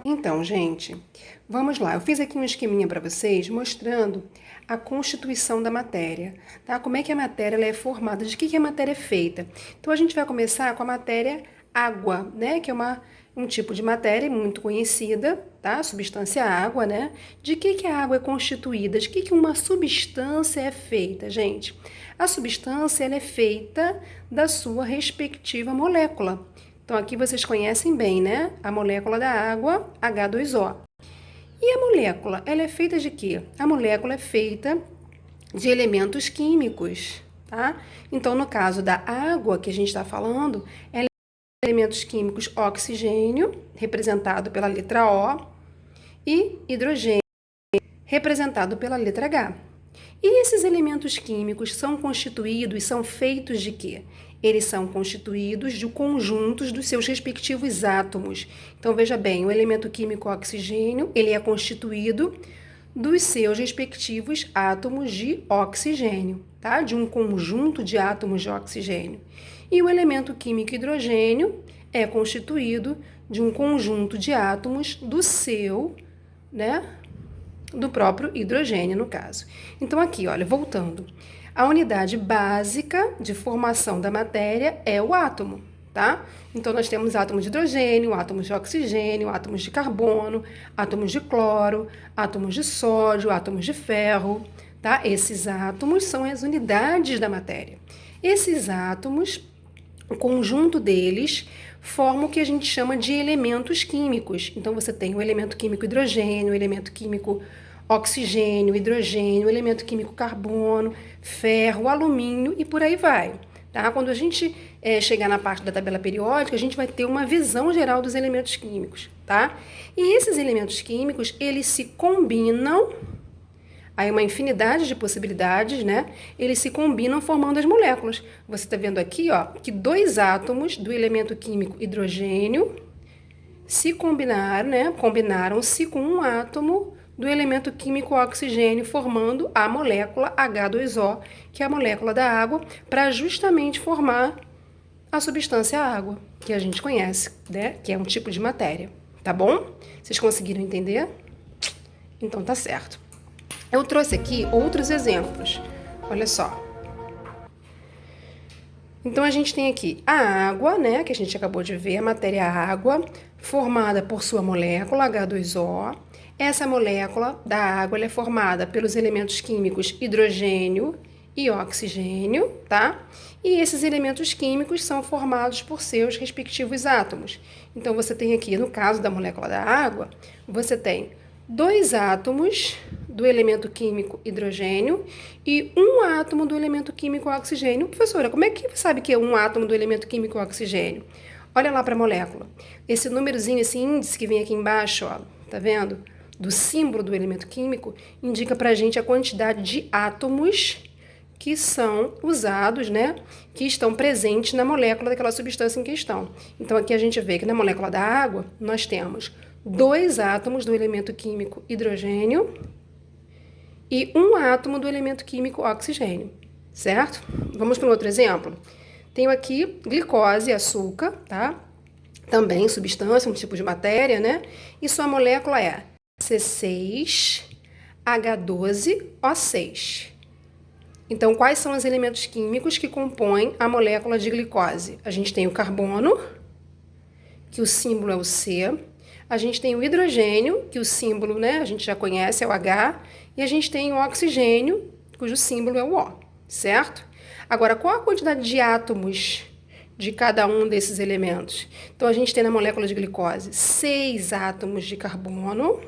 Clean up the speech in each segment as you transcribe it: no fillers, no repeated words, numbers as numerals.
Então, gente, vamos lá. Eu fiz aqui um esqueminha para vocês mostrando a constituição da matéria, tá? Como é que a matéria ela é formada, de que a matéria é feita. Então, a gente vai começar com a matéria água, né? Que é um tipo de matéria muito conhecida, tá? Substância água, né? De que a água é constituída? De que uma substância é feita, gente? A substância ela é feita da sua respectiva molécula. Então, aqui vocês conhecem bem, né? A molécula da água, H2O. E a molécula, ela é feita de quê? A molécula é feita de elementos químicos, tá? Então, no caso da água que a gente está falando, ela é de elementos químicos oxigênio, representado pela letra O, e hidrogênio, representado pela letra H. E esses elementos químicos são constituídos, são feitos de quê? Eles são constituídos de conjuntos dos seus respectivos átomos. Então, veja bem, o elemento químico oxigênio, ele é constituído dos seus respectivos átomos de oxigênio, tá? De um conjunto de átomos de oxigênio. E o elemento químico hidrogênio é constituído de um conjunto de átomos do seu, né? Do próprio hidrogênio, no caso. Então, aqui, olha, voltando. A unidade básica de formação da matéria é o átomo, tá? Então, nós temos átomos de hidrogênio, átomos de oxigênio, átomos de carbono, átomos de cloro, átomos de sódio, átomos de ferro, tá? Esses átomos são as unidades da matéria. Esses átomos, o conjunto deles forma o que a gente chama de elementos químicos. Então, você tem o elemento químico hidrogênio, o elemento químico oxigênio, hidrogênio, o elemento químico carbono, ferro, alumínio e por aí vai. Tá? Quando a gente chegar na parte da tabela periódica, a gente vai ter uma visão geral dos elementos químicos. Tá? E esses elementos químicos, eles se combinam. Aí uma infinidade de possibilidades, né? Eles se combinam formando as moléculas. Você está vendo aqui, ó, que dois átomos do elemento químico hidrogênio se combinaram, né? Combinaram-se com um átomo do elemento químico oxigênio, formando a molécula H2O, que é a molécula da água, para justamente formar a substância água, que a gente conhece, né? Que é um tipo de matéria. Tá bom? Vocês conseguiram entender? Então tá certo. Eu trouxe aqui outros exemplos. Olha só. Então, a gente tem aqui a água, né, que a gente acabou de ver, a matéria água, formada por sua molécula H2O. Essa molécula da água ela é formada pelos elementos químicos hidrogênio e oxigênio, tá? E esses elementos químicos são formados por seus respectivos átomos. Então, você tem aqui, no caso da molécula da água, você tem dois átomos do elemento químico hidrogênio e um átomo do elemento químico oxigênio. Professora, como é que sabe que é um átomo do elemento químico oxigênio? Olha lá para a molécula. Esse númerozinho, esse índice que vem aqui embaixo, ó, tá vendo? Do símbolo do elemento químico, indica para a gente a quantidade de átomos que são usados, né? Que estão presentes na molécula daquela substância em questão. Então, aqui a gente vê que na molécula da água, nós temos dois átomos do elemento químico hidrogênio e um átomo do elemento químico oxigênio, certo? Vamos para um outro exemplo. Tenho aqui glicose, açúcar, tá? Também substância, um tipo de matéria, né? E sua molécula é C6H12O6. Então, quais são os elementos químicos que compõem a molécula de glicose? A gente tem o carbono, que o símbolo é o C. A gente tem o hidrogênio, que o símbolo, né, a gente já conhece, é o H. E a gente tem o oxigênio, cujo símbolo é o O, certo? Agora, qual a quantidade de átomos de cada um desses elementos? Então, a gente tem na molécula de glicose 6 átomos de carbono.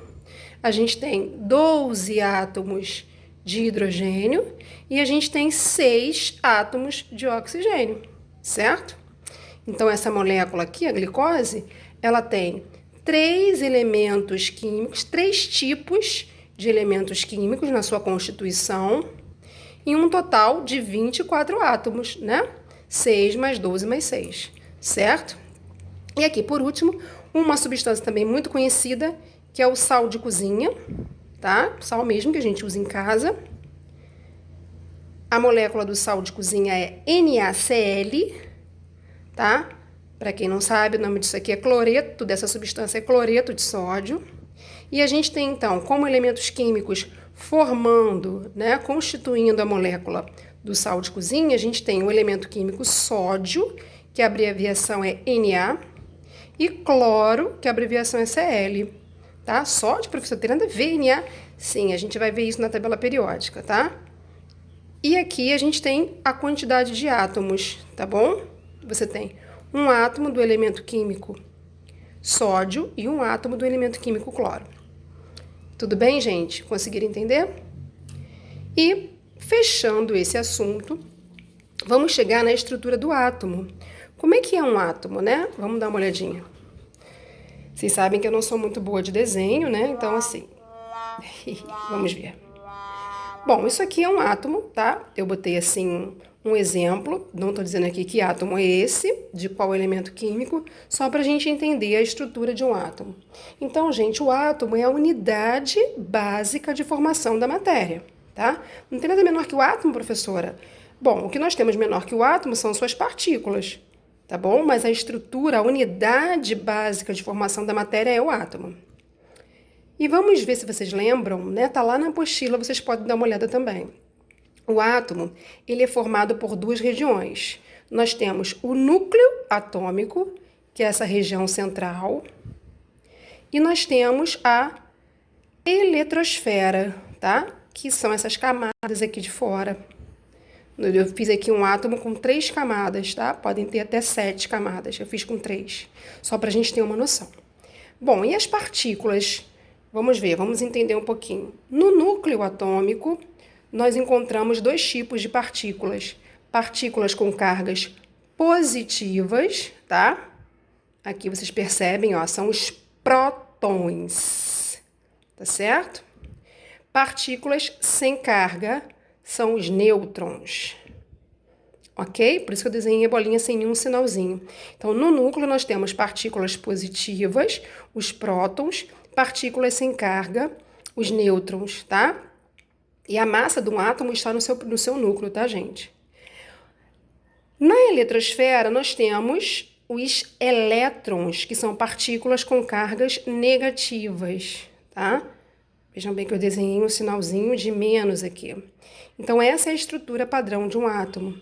A gente tem 12 átomos de hidrogênio. E a gente tem 6 átomos de oxigênio, certo? Então, essa molécula aqui, a glicose, ela tem 3 elementos químicos, 3 tipos de elementos químicos na sua constituição, em um total de 24 átomos, né? 6 mais 12 mais 6, certo? E aqui, por último, uma substância também muito conhecida, que é o sal de cozinha, tá? Sal mesmo que a gente usa em casa. A molécula do sal de cozinha é NaCl, tá? Para quem não sabe, o nome disso aqui é cloreto, dessa substância é cloreto de sódio. E a gente tem, então, como elementos químicos formando, né, constituindo a molécula do sal de cozinha, a gente tem o elemento químico sódio, que a abreviação é Na, e cloro, que a abreviação é Cl, tá? Sódio, professor, tem nada a ver, Na? Sim, a gente vai ver isso na tabela periódica, tá? E aqui a gente tem a quantidade de átomos, tá bom? Você tem um átomo do elemento químico sódio e um átomo do elemento químico cloro. Tudo bem, gente? Conseguiram entender? E, fechando esse assunto, vamos chegar na estrutura do átomo. Como é que é um átomo, né? Vamos dar uma olhadinha. Vocês sabem que eu não sou muito boa de desenho, né? Então, assim, vamos ver. Bom, isso aqui é um átomo, tá? Eu botei, assim, um exemplo. Não estou dizendo aqui que átomo é esse, de qual elemento químico, só para a gente entender a estrutura de um átomo. Então, gente, o átomo é a unidade básica de formação da matéria, tá? Não tem nada menor que o átomo, professora? Bom, o que nós temos menor que o átomo são suas partículas, tá bom? Mas a estrutura, a unidade básica de formação da matéria é o átomo. E vamos ver se vocês lembram, né? Tá lá na apostila, vocês podem dar uma olhada também. O átomo, ele é formado por duas regiões. Nós temos o núcleo atômico, que é essa região central, e nós temos a eletrosfera, tá? Que são essas camadas aqui de fora. Eu fiz aqui um átomo com 3 camadas, tá? Podem ter até 7 camadas, eu fiz com 3, só para a gente ter uma noção. Bom, e as partículas? Vamos ver, vamos entender um pouquinho. No núcleo atômico, nós encontramos 2 tipos de partículas. Partículas com cargas positivas, tá? Aqui vocês percebem, ó, são os prótons, tá certo? Partículas sem carga são os nêutrons, ok? Por isso que eu desenhei a bolinha sem nenhum sinalzinho. Então, no núcleo nós temos partículas positivas, os prótons, partículas sem carga, os nêutrons, tá? E a massa de um átomo está no seu núcleo, tá, gente? Na eletrosfera, nós temos os elétrons, que são partículas com cargas negativas, tá? Vejam bem que eu desenhei um sinalzinho de menos aqui. Então, essa é a estrutura padrão de um átomo.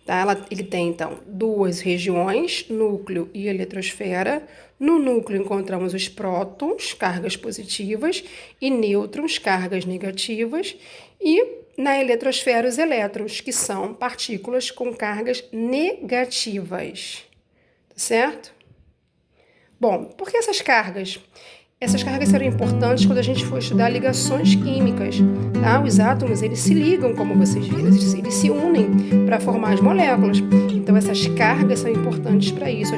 Tá? Ele tem, então, 2 regiões, núcleo e eletrosfera. No núcleo encontramos os prótons, cargas positivas, e nêutrons, cargas negativas. E na eletrosfera, os elétrons, que são partículas com cargas negativas. Tá certo? Bom, por que essas cargas? Essas cargas serão importantes quando a gente for estudar ligações químicas, tá? Os átomos, eles se ligam, como vocês viram, eles se unem para formar as moléculas. Então, essas cargas são importantes para isso.